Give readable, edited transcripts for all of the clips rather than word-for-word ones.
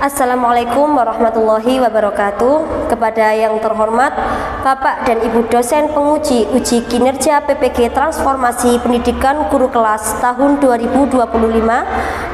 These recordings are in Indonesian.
Assalamualaikum warahmatullahi wabarakatuh. Kepada yang terhormat Bapak dan Ibu dosen penguji uji kinerja PPG Transformasi Pendidikan Guru Kelas tahun 2025,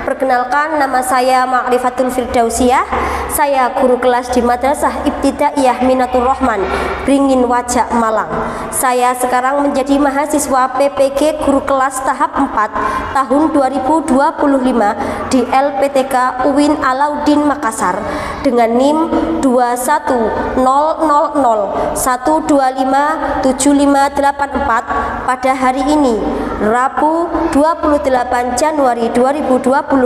perkenalkan, nama saya Ma'rifatul Firdausiah. Saya guru kelas di Madrasah Ibtidaiyah Minatur Rahman, Beringin Wajak, Malang. Saya sekarang menjadi mahasiswa PPG Guru Kelas tahap 4 tahun 2025 di LPTK UIN Alauddin Makassar dengan NIM 21001257584 pada hari ini, Rabu 28 Januari 2025.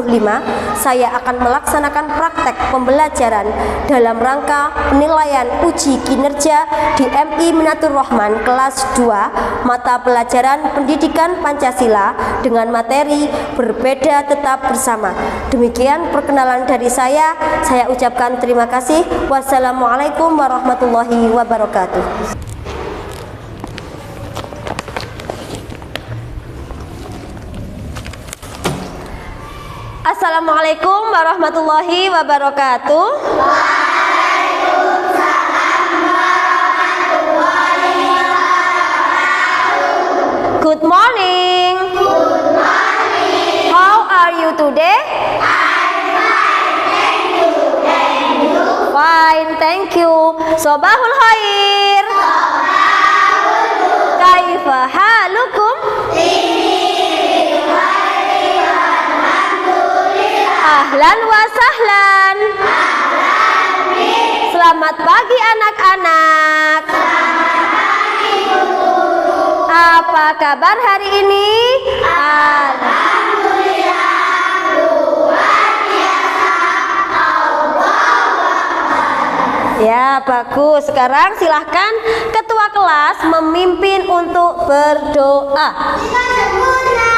Saya akan melaksanakan praktek pembelajaran dalam rangka penilaian uji kinerja di MI Minatur Rahman kelas 2 mata pelajaran Pendidikan Pancasila dengan materi Berbeda Tetap Bersama. Demikian perkenalan dari saya ucapkan terima kasih. Wassalamualaikum warahmatullahi wabarakatuh. Assalamualaikum warahmatullahi wabarakatuh. Waalaikumsalam warahmatullahi wabarakatuh. Good morning. Good morning. How are you today? I'm fine, thank you. And you? Fine, thank you. Sobahul khair. Kaifa halukum? Ahlan wa sahlan. Selamat pagi anak-anak. Apa kabar hari ini? Alhamdulillah, luar biasa. Ya, bagus. Sekarang silahkan ketua kelas memimpin untuk berdoa. Kita sempurna.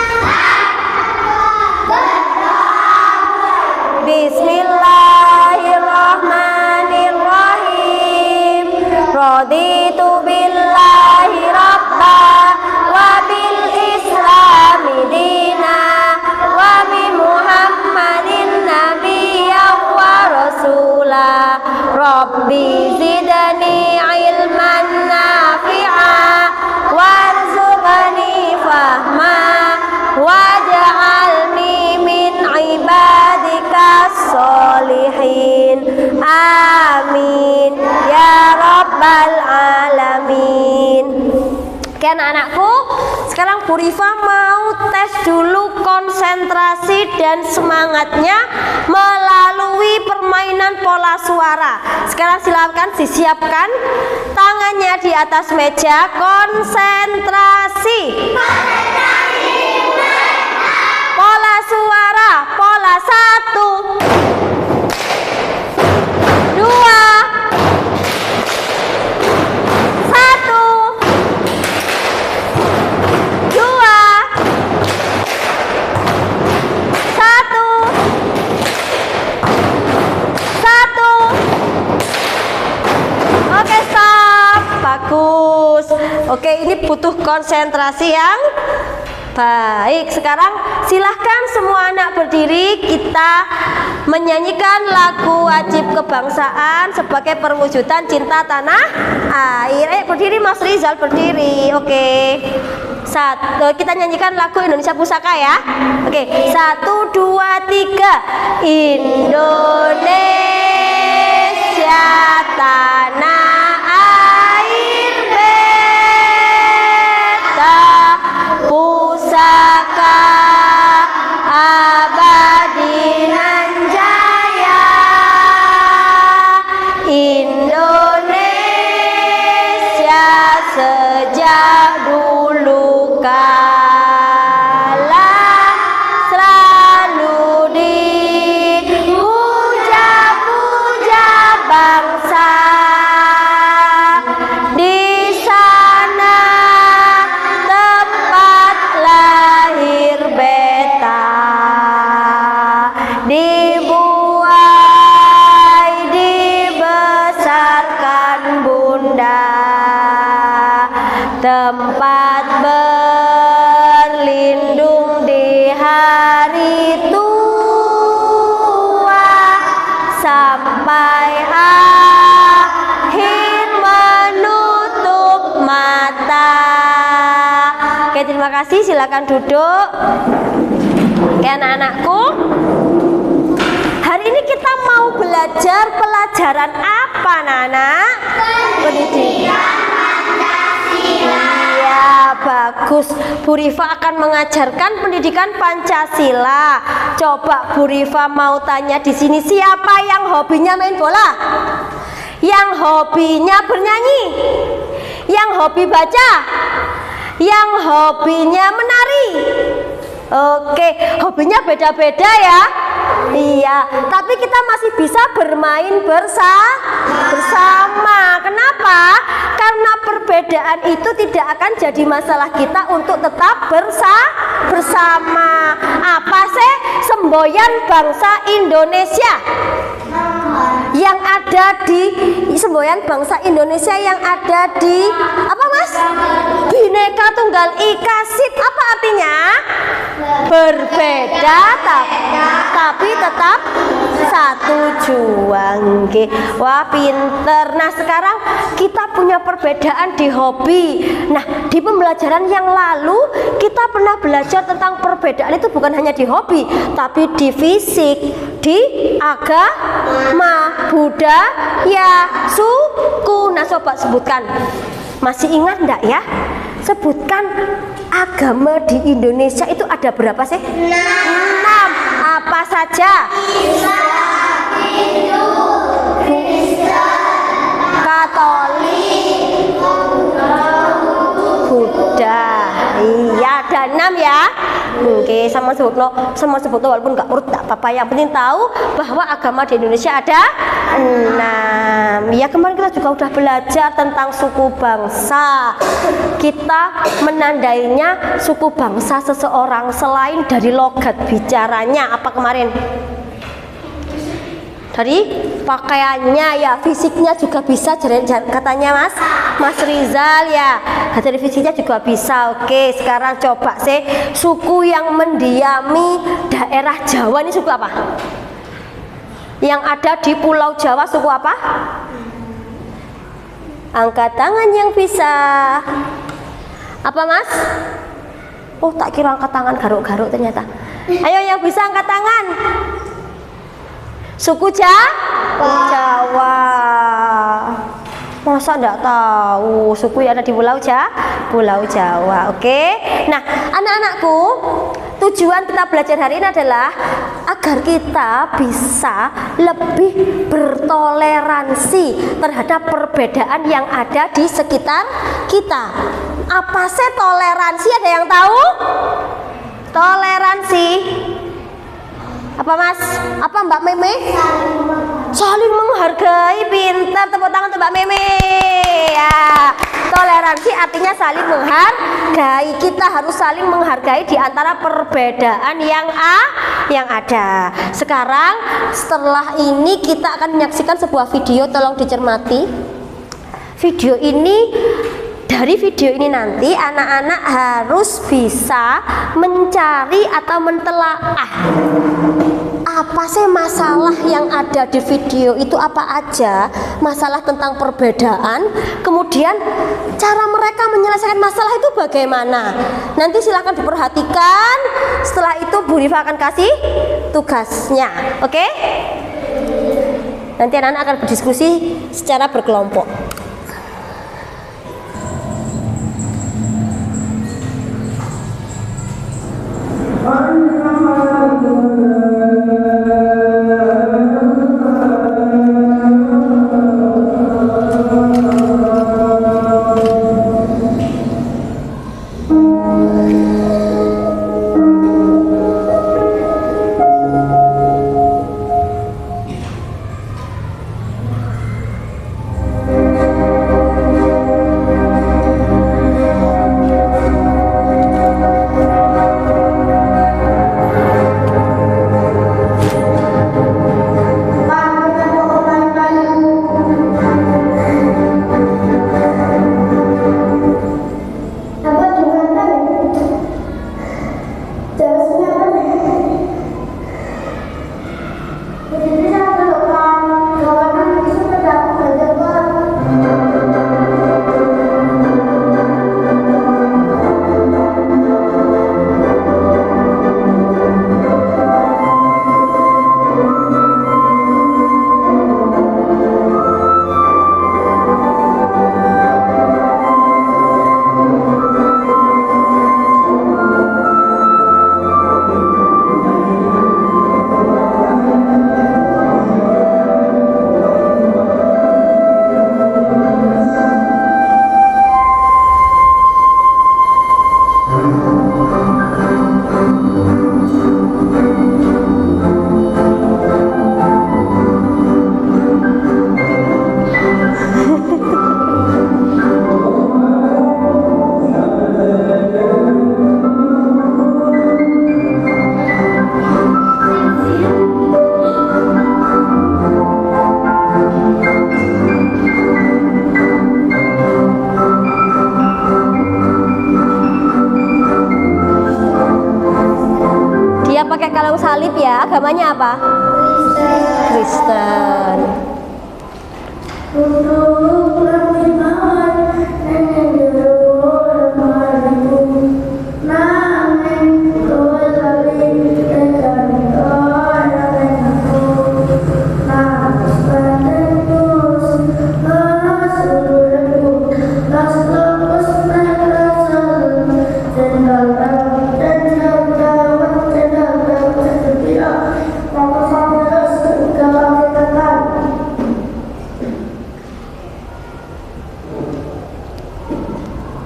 Bismillahirrahmanirrahim. Raditu billahi rabba wa bil islami dina wa bi muhammadin nabiyya wa rasula. Rabbi zidni ilman nafi'a warzuqni fahma waj'alni min ibadikas solihin. Amin ya rabbal alamin. Oke anak-anakku, sekarang Bu Rifa mau tes dulu konsentrasi dan semangatnya melalui permainan pola suara. Sekarang silakan disiapkan tangannya di atas meja. Konsentrasi. Pola suara, pola 1, 2, 1, 1, 2, 1. Oke, stop. Bagus. Oke, ini butuh konsentrasi yang baik. Sekarang silahkan semua anak berdiri. Kita menyanyikan lagu wajib kebangsaan sebagai perwujudan cinta tanah air. Ayo berdiri, Mas Rizal, berdiri. Oke. Kita nyanyikan lagu Indonesia Pusaka ya. Oke, 1, 2, 3. Indonesia tanah air beta pusaka abadi nan jaya. Indonesia sejak dulu kala selalu dipuja-puja bangsa. Di sana tempat lahir beta, dibuai dibesarkan bunda, tempat berlindung di hari tua. kasih, silakan duduk. Oke anak-anakku, hari ini kita mau belajar pelajaran apa anak-anak? Pendidikan Pancasila. Iya, bagus. Bu Rifa akan mengajarkan pendidikan Pancasila. Coba Bu Rifa mau tanya di sini, siapa yang hobinya main bola? Yang hobinya bernyanyi? Yang hobi baca? Yang hobinya menari? Oke, hobinya beda-beda ya. Iya, tapi kita masih bisa bermain bersama. Kenapa? Karena perbedaan itu tidak akan jadi masalah kita untuk tetap bersama. Apa sih semboyan bangsa Indonesia? Yang ada di semboyan bangsa Indonesia yang ada di apa Mas? Bhinneka Tunggal Ika. Sip, apa artinya? Berbeda tapi tetap satu juang. Wah, pinter. Nah, sekarang kita punya perbedaan di hobi. Nah, di pembelajaran yang lalu kita pernah belajar tentang perbedaan itu bukan hanya di hobi, tapi di fisik, di agama, budaya, suku. Nah, coba sebutkan. Masih ingat enggak ya? Sebutkan agama di Indonesia itu ada berapa sih? 6. Apa saja? Islam, Hindu, Kristen, Katolik, Buddha. Iya, ada 6 ya. Oke, sama sebut walaupun nggak urut tak apa-apa. Yang penting tahu bahwa agama di Indonesia ada 6. Ya, kemarin kita juga udah belajar tentang suku bangsa. Kita menandainya suku bangsa seseorang selain dari logat bicaranya. Apa kemarin? Dari pakaiannya ya, fisiknya juga bisa katanya Mas Rizal ya. Dari fisiknya juga bisa. Oke, sekarang coba sih suku yang mendiami daerah Jawa ini suku apa? Yang ada di Pulau Jawa suku apa? Angkat tangan yang bisa. Apa Mas? Oh, tak kira angkat tangan garuk-garuk ternyata. Ayo yang bisa angkat tangan. Suku Jawa. Masa enggak tahu suku yang ada di Pulau Jawa. Oke. Nah, anak-anakku, tujuan kita belajar hari ini adalah agar kita bisa lebih bertoleransi terhadap perbedaan yang ada di sekitar kita. Apa sih toleransi? Ada yang tahu? Toleransi apa Mas? Apa Mbak Meme? Saling menghargai. Pintar, tepuk tangan untuk Mbak Meme ya. Toleransi artinya saling menghargai. Kita harus saling menghargai di antara perbedaan yang ada. Sekarang setelah ini kita akan menyaksikan sebuah video. Tolong dicermati video ini. Dari video ini nanti anak-anak harus bisa mencari atau mentelaah apa sih masalah yang ada di video itu, apa aja masalah tentang perbedaan, kemudian cara mereka menyelesaikan masalah itu bagaimana. Nanti silahkan diperhatikan. Setelah itu Bu Rifa akan kasih tugasnya. Oke? Nanti anak-anak akan berdiskusi secara berkelompok. Kristen.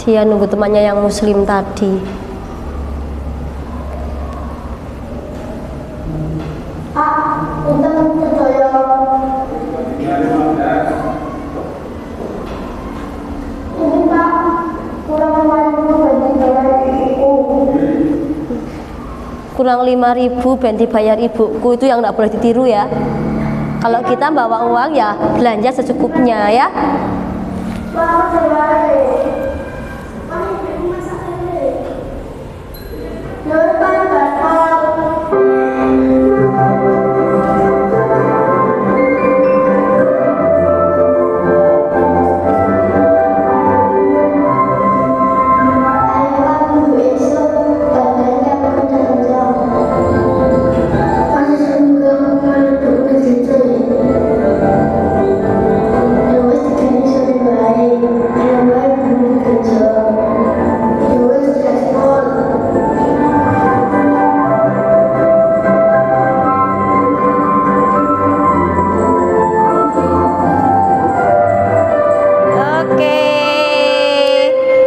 Dia nunggu temannya yang muslim tadi. Kurang 5.000 ben dibayar ibuku, itu yang nggak boleh ditiru ya. Kalau kita bawa uang ya belanja secukupnya ya.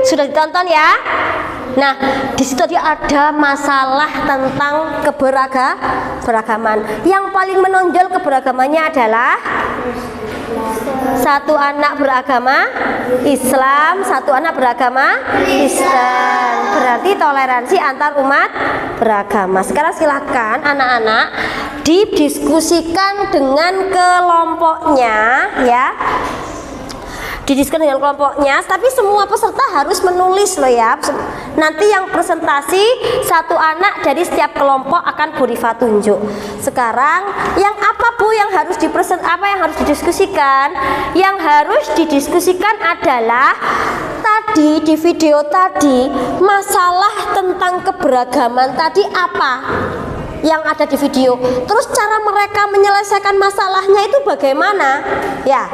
Sudah ditonton ya. Nah, di situ dia ada masalah tentang keberagaman. Yang paling menonjol keberagamannya adalah satu anak beragama Islam, satu anak beragama Kristen. Berarti toleransi antar umat beragama. Sekarang silahkan anak-anak didiskusikan dengan kelompoknya ya. Didiskusikan dengan kelompoknya, tapi semua peserta harus menulis loh ya. Nanti yang presentasi satu anak dari setiap kelompok akan Bu Rifa tunjuk. Sekarang yang apa Bu yang harus yang harus didiskusikan? Yang harus didiskusikan adalah tadi di video tadi masalah tentang keberagaman tadi apa yang ada di video. Terus cara mereka menyelesaikan masalahnya itu bagaimana? Ya.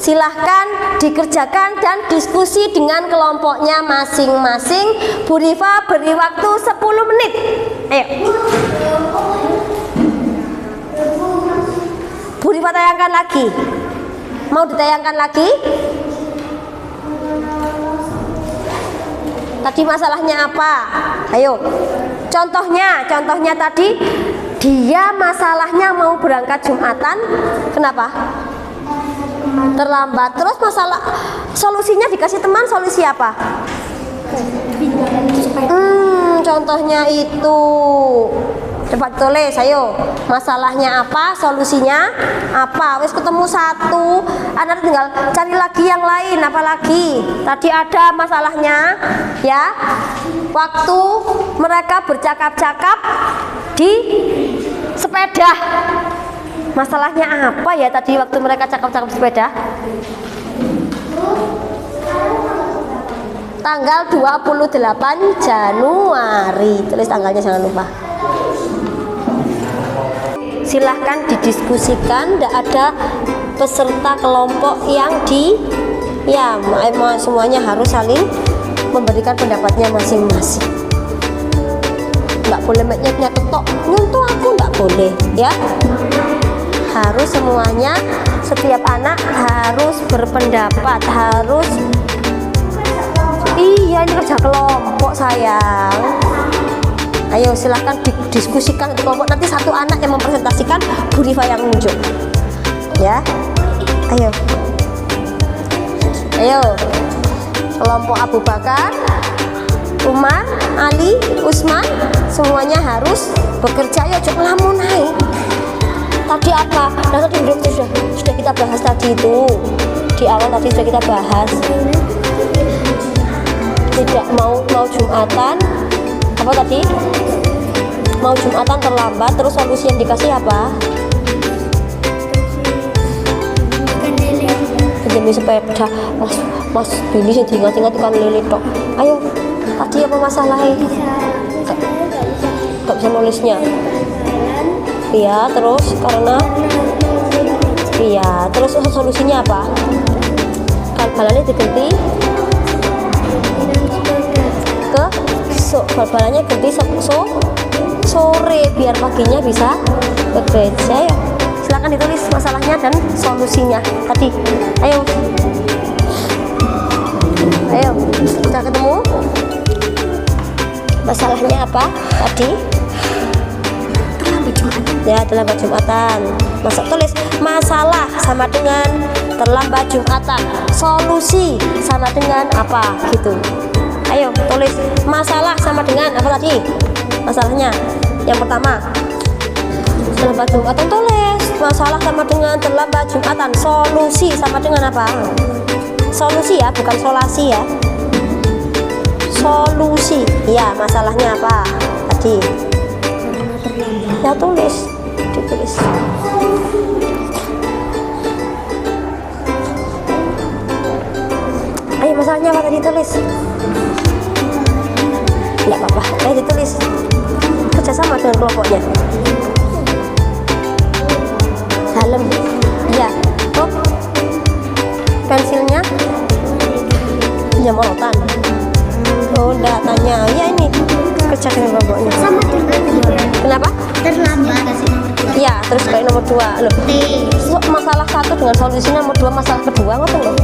Silahkan dikerjakan dan diskusi dengan kelompoknya masing-masing. Bu Rifa beri waktu 10 menit. Ayo. Bu Rifa tayangkan lagi. Mau ditayangkan lagi? Tadi masalahnya apa? Ayo. Contohnya tadi dia masalahnya mau berangkat Jumatan. Kenapa? Terlambat. Terus masalah solusinya dikasih teman, solusi apa? Contohnya itu cepat tulis, ayo. Masalahnya apa, solusinya apa? Wis ketemu satu, anak tinggal cari lagi yang lain. Apa lagi? Tadi ada masalahnya ya. Waktu mereka bercakap-cakap di sepeda. Masalahnya apa ya tadi waktu mereka cakap-cakap sepeda? Tanggal 28 Januari. Tulis tanggalnya jangan lupa. Silahkan didiskusikan. Tidak ada peserta kelompok yang semuanya harus saling memberikan pendapatnya masing-masing. Nggak boleh nyetnya ketok nyuntuh aku, nggak boleh ya. Harus semuanya, setiap anak harus berpendapat, harus iya ini kerja kelompok sayang. Ayo silahkan didiskusikan untuk kelompok. Nanti satu anak yang mempresentasikan, Bu Rifa yang nunjuk ya. Ayo kelompok Abu Bakar, Umar, Ali, Usman, semuanya harus bekerja. Ayo coba lamun naik. Tadi apa? Nah, tadi sudah kita bahas tadi itu. Di awal tadi sudah kita bahas. Tidak mau Jumatan. Apa tadi? Mau Jumatan terlambat, terus solusi yang dikasih apa? pinjami sepeda. Mas Billy sing diingat-ingat kan lele tok. Ayo, tadi apa masalahnya? Gak bisa nulisnya. Iya, terus karena iya, terus solusinya apa? Bal-balannya diganti ke bal-balannya ganti sore biar paginya bisa bekerja. Ya, silakan ditulis masalahnya dan solusinya tadi. Ayo, udah ketemu masalahnya apa tadi? Ya, terlambat Jumatan. Masuk tulis masalah sama dengan terlambat Jumatan. Solusi sama dengan apa gitu. Ayo tulis masalah sama dengan apa tadi? Masalahnya yang pertama terlambat Jumatan, tulis masalah sama dengan terlambat Jumatan. Solusi sama dengan apa? Solusi ya, bukan solasi ya. Solusi. Ya, masalahnya apa tadi? Ya ditulis. Ayo masalahnya apa tadi, tulis. Enggak apa-apa, ayo ditulis. Kerjasama dengan kelompoknya. Dalam. Iya. Oh. Pensilnya pinjam orotan. Oh, enggak tanya. Ya ini kerja dengan kelompoknya. Sama dengan Kenapa? terlambat. Iya, terus kayak nomor 2 loh. Masalah 1 dengan solusi nomor 2 masalah kedua ngoten loh.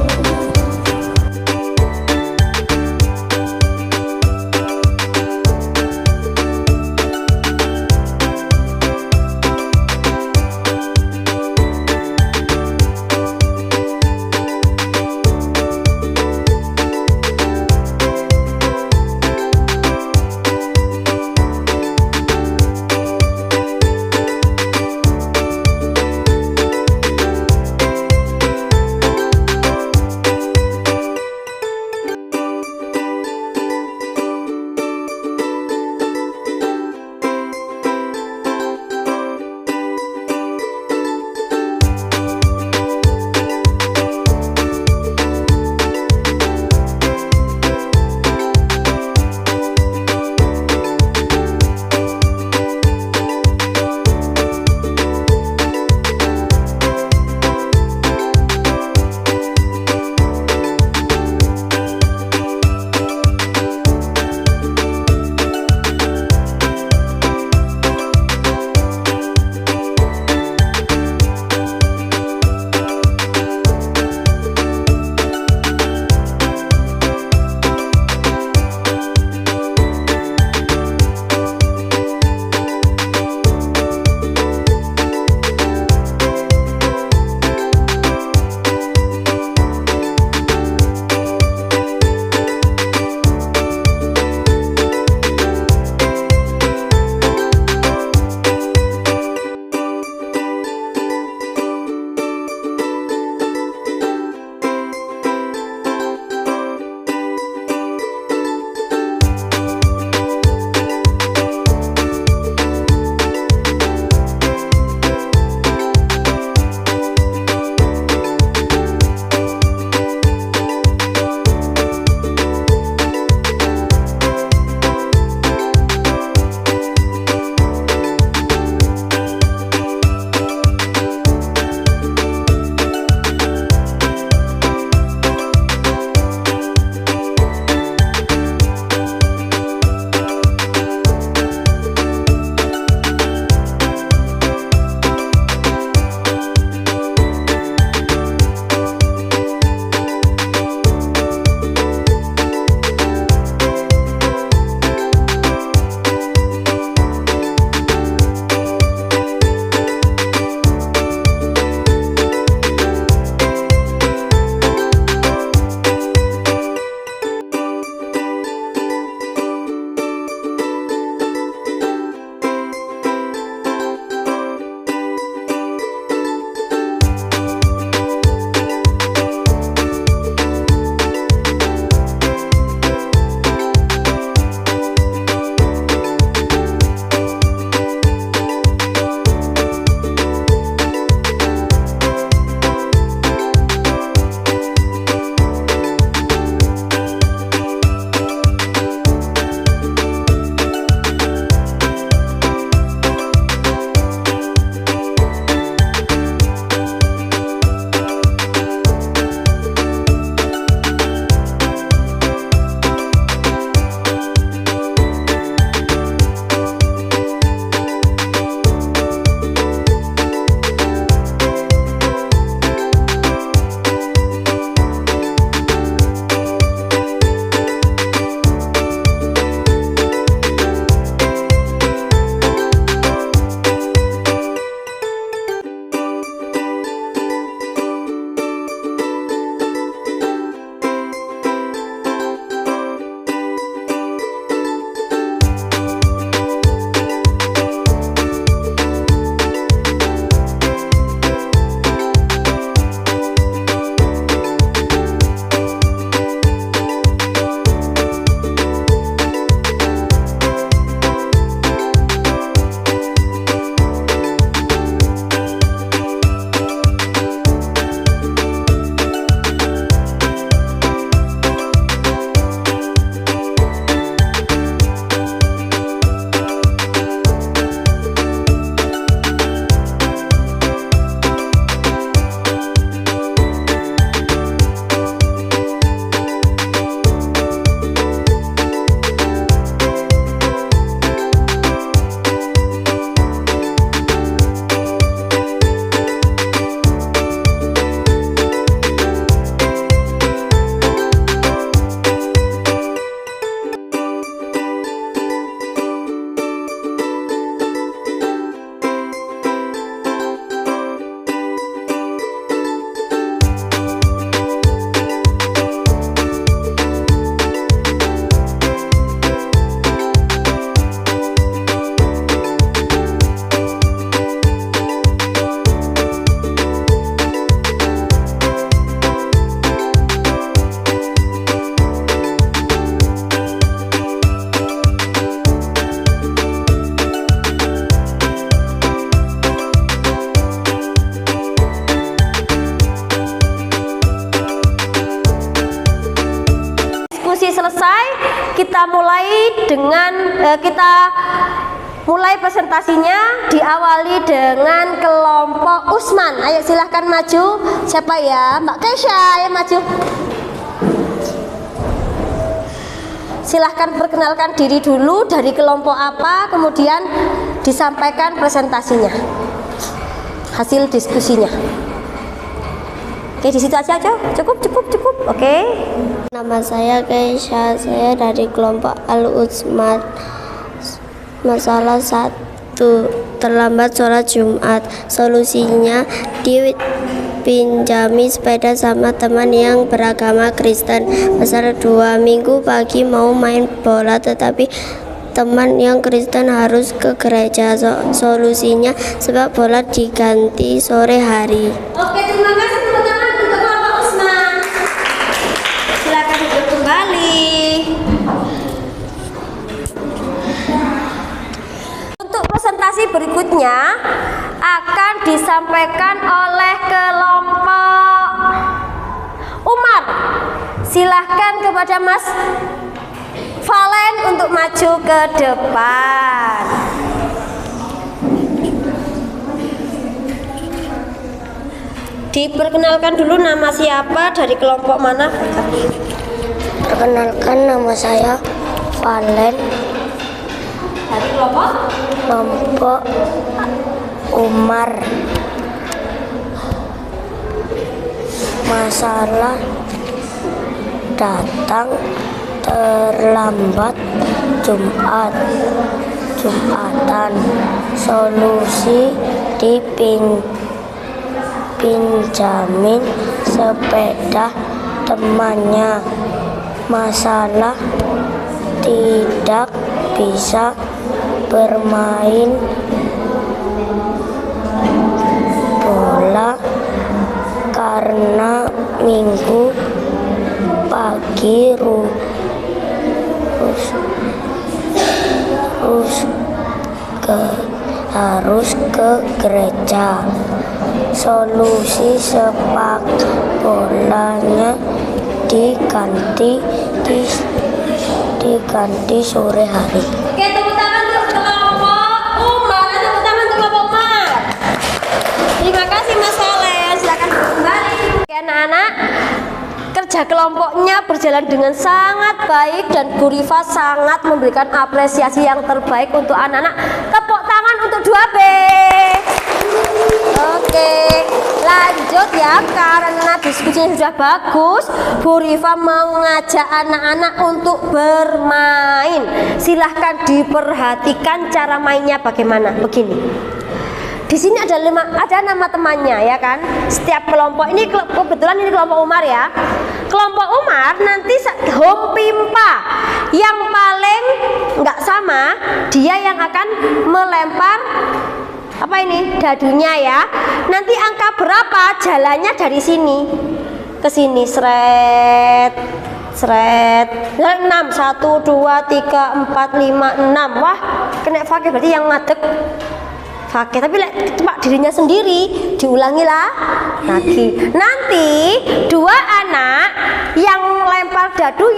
kita mulai presentasinya diawali dengan kelompok Usman. Ayo silahkan maju. Siapa ya? Mbak Kesha yang maju. Silahkan perkenalkan diri dulu, dari kelompok apa, kemudian disampaikan presentasinya, hasil diskusinya. Oke, di situ aja. Cukup. Oke. Nama saya Keisha, saya dari kelompok Al-Utsman. Masalah 1, terlambat sholat Jumat. Solusinya dipinjami sepeda sama teman yang beragama Kristen. Masalah 2, minggu pagi mau main bola tetapi teman yang Kristen harus ke gereja. Solusinya sepak bola diganti sore hari. Oke, terima kasih teman-teman untuk kelompok Usman. Silakan duduk kembali. Untuk presentasi berikutnya akan disampaikan oleh kelompok Umar. Silahkan kepada Mas Valen untuk maju ke depan. Diperkenalkan dulu nama siapa, dari kelompok mana? Perkenalkan, nama saya Valen, Dari kelompok Umar. Masalah datang terlambat Jumatan. Solusi dipinjamin sepeda temannya. Masalah tidak bisa bermain bola karena minggu pagi harus ke gereja. Solusi sepak bolanya diganti sore hari. Oke, tepuk tangan untuk kelompok Umar. Tepuk tangan untuk kelompok Umar. Terima kasih Mas Valen. Silakan kembali. Oke, anak-anak, kerja kelompoknya berjalan dengan sangat baik dan Bu Rifa sangat memberikan apresiasi yang terbaik untuk anak-anak. Tepuk tangan untuk 2B. Oke, lanjut ya, karena diskusinya sudah bagus, Bu Rifa mau ngajak anak-anak untuk bermain. Silahkan diperhatikan cara mainnya bagaimana. Begini, di sini ada nama temannya ya kan. Setiap kelompok ini, kebetulan ini kelompok Umar ya. Kelompok Umar nanti home pimpa yang paling nggak sama, dia yang akan melempar dadunya ya. Nanti angka berapa jalannya dari sini ke sini, seret 6, 1, 2, 3, 4, 5, 6. Wah, kena fakir berarti yang ngadeg fakir, tapi cuma dirinya sendiri. Diulangi lah lagi. Nanti 2 anak yang lempar dadu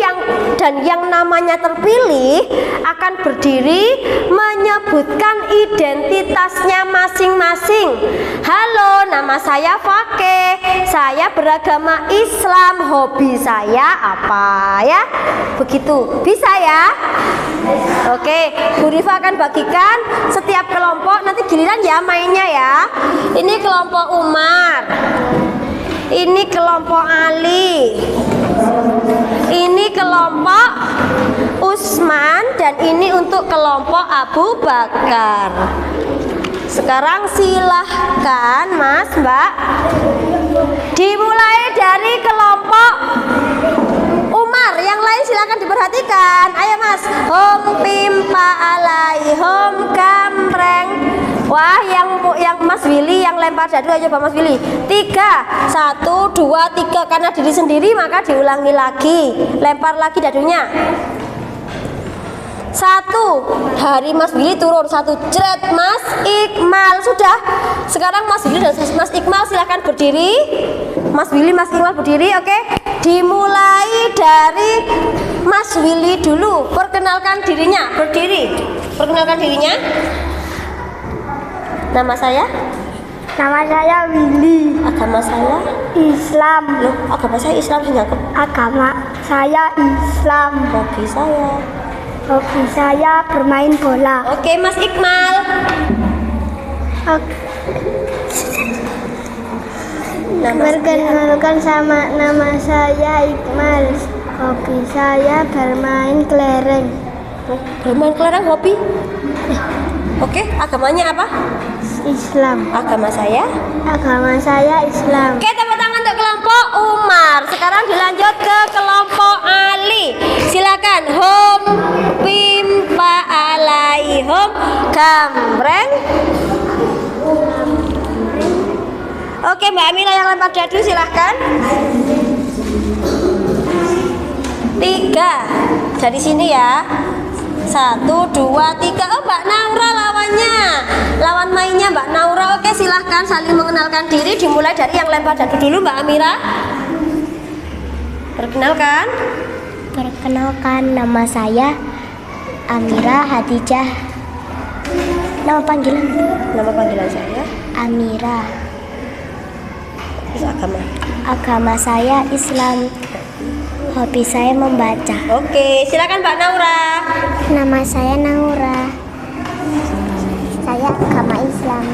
dan yang namanya terpilih akan berdiri menyebutkan identitasnya masing-masing. Halo, nama saya Fakih, saya beragama Islam, hobi saya apa ya? Begitu, bisa ya? Oke, Bu Rifa akan bagikan setiap kelompok, nanti giliran ya mainnya ya. Ini kelompok Umar, ini kelompok Ali, ini kelompok Usman, dan ini untuk kelompok Abu Bakar. Sekarang silahkan Mas, Mbak, dimulai dari kelompok Umar. Yang lain silahkan diperhatikan. Ayo Mas, hom pimpa alai hom kampreng. Wah, yang Mas Willy yang lempar dadu aja Pak Mas Willy. 3, 1, 2, 3. Karena diri sendiri maka diulangi lagi. Lempar lagi dadunya. 1, dari Mas Willy turun 1, jret. Mas Iqmal sudah. Sekarang Mas Willy dan Mas Iqmal silahkan berdiri. Mas Willy, Mas Iqmal berdiri, oke. dimulai dari Mas Willy dulu. Perkenalkan dirinya, berdiri. Perkenalkan dirinya. Nama saya? Nama saya Willy. Agama saya? Islam. Loh, agama saya Islam sih nyangkut. Agama saya Islam. Hobi saya. Hobi saya bermain bola. Oke, Mas Iqmal. Perkenalkan sama nama saya Iqmal. Hobi saya bermain kelereng. Bermain kelereng hobi? Oke, agamanya apa? Islam. Agama saya? Agama saya Islam. Oke, tepuk tangan untuk kelompok Umar. Sekarang dilanjut ke kelompok Ali. Silakan. Hom, pim, pa, alai, hom, gambreng. Oke, Mbak Amira yang lempar dadu silahkan. 3 dari sini ya. 1, 2, 3. Oh, Mbak Naura lawannya. Lawan mainnya Mbak Naura. Oke, silahkan saling mengenalkan diri. Dimulai dari yang lempar dadu dulu, Mbak Amira. Perkenalkan. Perkenalkan, nama saya Amira Hadijah. Nama panggilan? Nama panggilan saya Amira. Terus agama? Agama saya Islam. Hobi saya membaca. Oke, silakan Mbak Naura. Nama saya Naura. Saya agama Islam.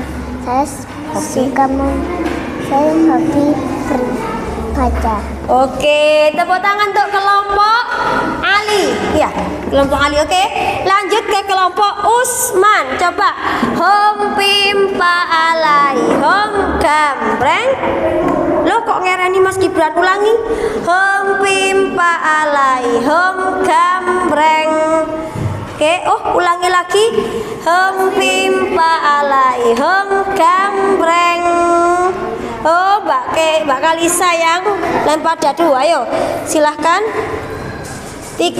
Saya saya hobi berbaca. Oke, tepuk tangan untuk kelompok Ali. Ya, kelompok Ali. Oke, lanjut ke kelompok Usman. Coba. Hom, pim, pa, alai, hom, gambreng. Loh, kok ngereni Mas Gibran? Ulangi. Hom, pim, pa, alai, hom, gambreng. Oke, ulangi lagi. Hom, pim, pa, alai, hom, gambreng. Oh, Mbak Kalisa yang lempar dadu. Ayo, silahkan. 3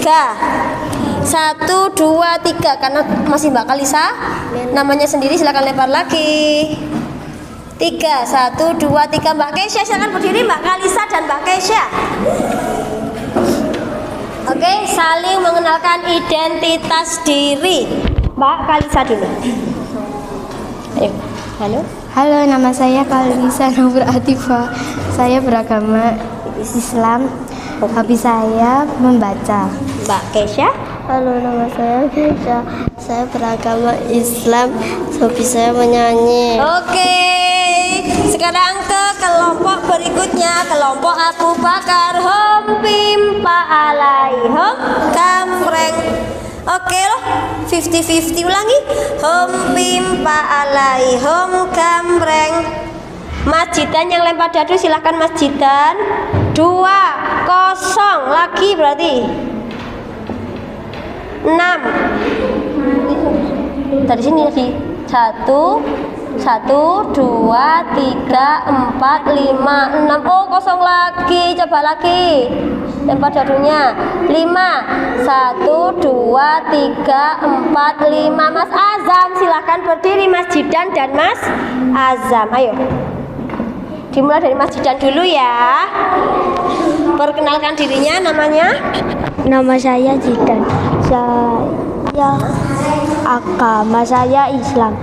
1, 2, 3. Karena masih Mbak Kalisa namanya sendiri, silahkan lempar lagi. 3 1, 2, 3. Mbak Kesha silahkan berdiri. Mbak Kalisa dan Mbak Kesha. Oke, saling mengenalkan identitas diri. Mbak Kalisa dulu. Ayo. Halo. Halo, nama saya Kalisa Nur Atifa. Saya beragama Islam. Hobi saya membaca. Mbak Kesha. Halo, nama saya Kesha. Saya beragama Islam. Hobi saya menyanyi. Oke, sekarang ke kelompok berikutnya, kelompok Abu Bakar. Hom, pim, pa, alai, hom, gambreng. Oke loh, 50-50. Ulangi. Hom, pim, pa, alai, hom, gambreng. Mas Jidan yang lempar dadu silahkan Mas Jidan. 2-0 lagi berarti 6. Dari sini lagi 1 2 3 4 5 6. Oh, kosong lagi. Coba lagi. Lempar dadunya. 5 1 2 3 4 5. Mas Azam silahkan berdiri. Mas Jidan dan Mas Azam. Ayo. Dimulai dari Mas Jidan dulu ya. Perkenalkan dirinya, namanya? Nama saya Jidan. Saya agama saya Islam.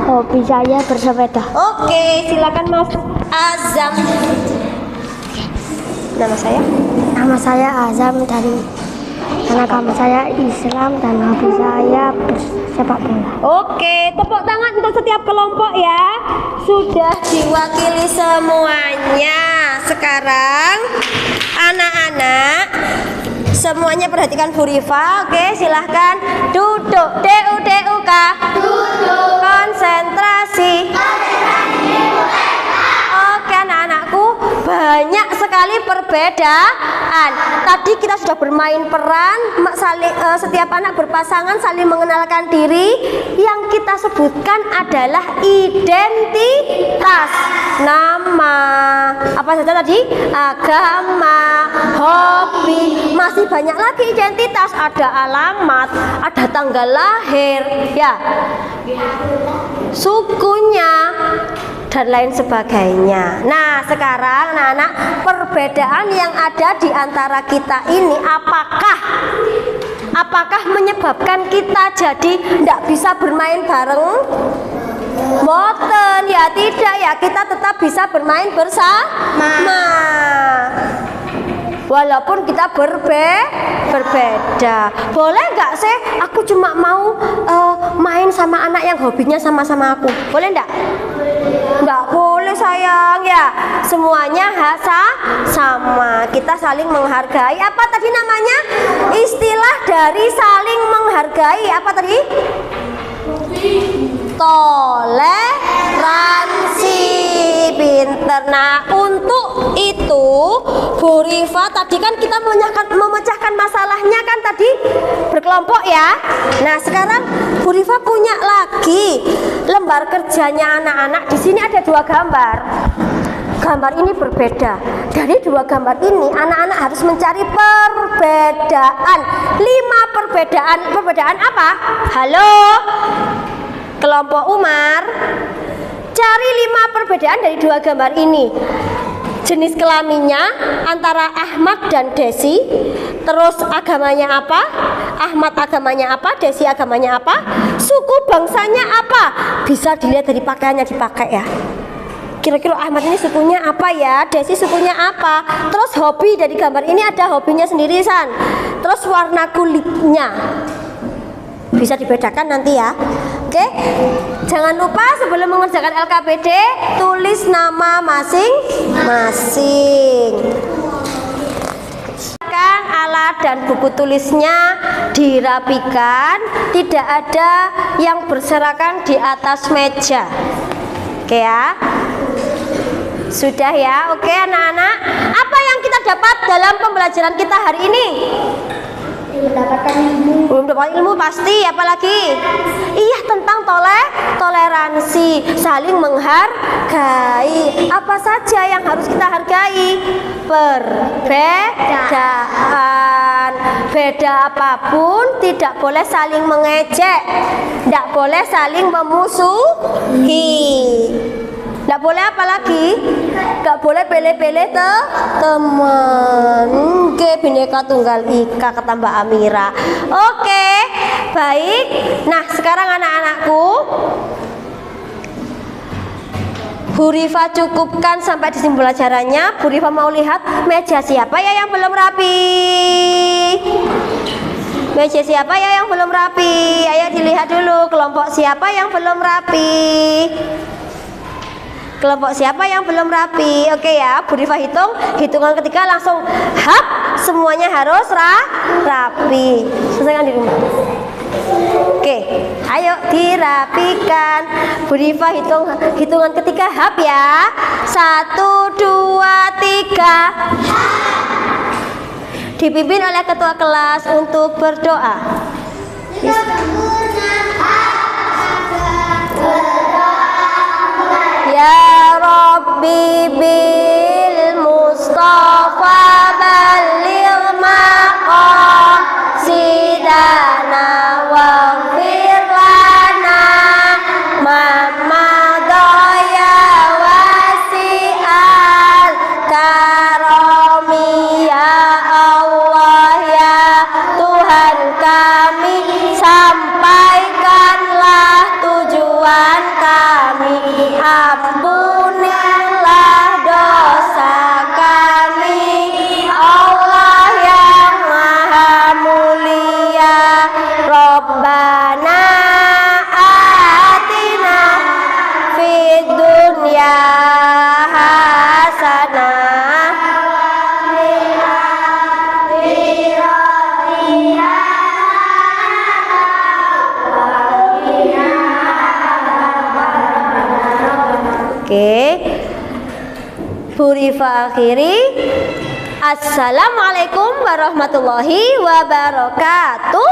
Hobi saya bersepeda. Oke, silakan Mas Azam. Nama saya? Nama saya Azam dan agama saya Islam dan hobi saya bersepak bola. Oke, tepuk tangan untuk setiap kelompok ya. Sudah diwakili semuanya. Sekarang anak-anak semuanya perhatikan Bu Rifa. Oke, silahkan duduk. DUK. Duduk. Konsentrasi. Oke, anak-anakku, banyak sekali perbedaan. Tadi kita sudah bermain peran, setiap anak berpasangan saling mengenalkan diri. Yang kita sebutkan adalah identitas. Nama, apa saja tadi? Agama, hobi, masih banyak lagi identitas. Ada alamat, ada tanggal lahir, ya, sukunya, dan dan lain sebagainya. Nah, sekarang anak-anak, perbedaan yang ada di antara kita ini apakah menyebabkan kita jadi tidak bisa bermain bareng? Boten, ya tidak ya, kita tetap bisa bermain bersama. Walaupun kita berbeda. Boleh nggak sih aku cuma mau main sama anak yang hobinya sama-sama aku? Boleh nggak? Nggak boleh sayang ya. Semuanya sama. Kita saling menghargai. Apa tadi namanya? Istilah dari saling menghargai. Apa tadi? Toleransi. Pinter. Nah, untuk itu Bu Rifa tadi kan kita memecahkan masalahnya kan tadi berkelompok ya. Nah, sekarang Bu Rifa punya lagi lembar kerjanya anak-anak. Di sini ada 2 gambar. Gambar ini berbeda. Dari 2 gambar ini anak-anak harus mencari perbedaan. 5 perbedaan. Perbedaan apa? Halo kelompok Umar, cari 5 perbedaan dari 2 gambar ini. Jenis kelaminnya antara Ahmad dan Desi. Terus agamanya apa? Ahmad agamanya apa? Desi agamanya apa? Suku bangsanya apa? Bisa dilihat dari pakaiannya dipakai ya. Kira-kira Ahmad ini sukunya apa ya? Desi sukunya apa? Terus hobi dari gambar ini ada hobinya sendiri San. Terus warna kulitnya bisa dibedakan nanti ya. Oke, jangan lupa sebelum mengerjakan LKPD tulis nama masing-masing. Alat dan buku tulisnya dirapikan, tidak ada yang berserakan di atas meja. Oke ya. Sudah ya. Oke anak-anak, apa yang kita dapat dalam pembelajaran kita hari ini? Mendapatkan ilmu. Belum dapat ilmu pasti, apalagi? Iya, tentang toleransi, saling menghargai. Apa saja yang harus kita hargai? Perbedaan. Beda apapun tidak boleh saling mengejek, tidak boleh saling memusuhi. Nggak boleh apa lagi? Nggak boleh pele-pele teman. Oke, Bhinneka Tunggal Ika kata Mbak Amira. Oke, baik. Nah, sekarang anak-anakku, Bu Rifa cukupkan sampai di sini pelajarannya. Bu Rifa mau lihat meja siapa ya yang belum rapi? Meja siapa ya yang belum rapi? Ayo dilihat dulu kelompok siapa yang belum rapi. Kelompok siapa yang belum rapi? Oke ya, Bu Rifa hitungan ketiga langsung hap, semuanya harus rapi. Selesaikan di rumah. Oke, ayo dirapikan. Bu Rifa hitungan ketiga hap ya. 1, 2, 3. Dipimpin oleh ketua kelas untuk berdoa. Ya Rabbi bil Mustafa baligh maqasidana waghfir lana ma madaya wasi'al karami ya Allah ya Tuhan kami, sampaikanlah tujuan kami. Ampunilah dosa kami, Allah yang maha mulia. Rabbana atina fid dunya hasanah. Oke, Bu Rifa akhiri. Assalamualaikum warahmatullahi wabarakatuh.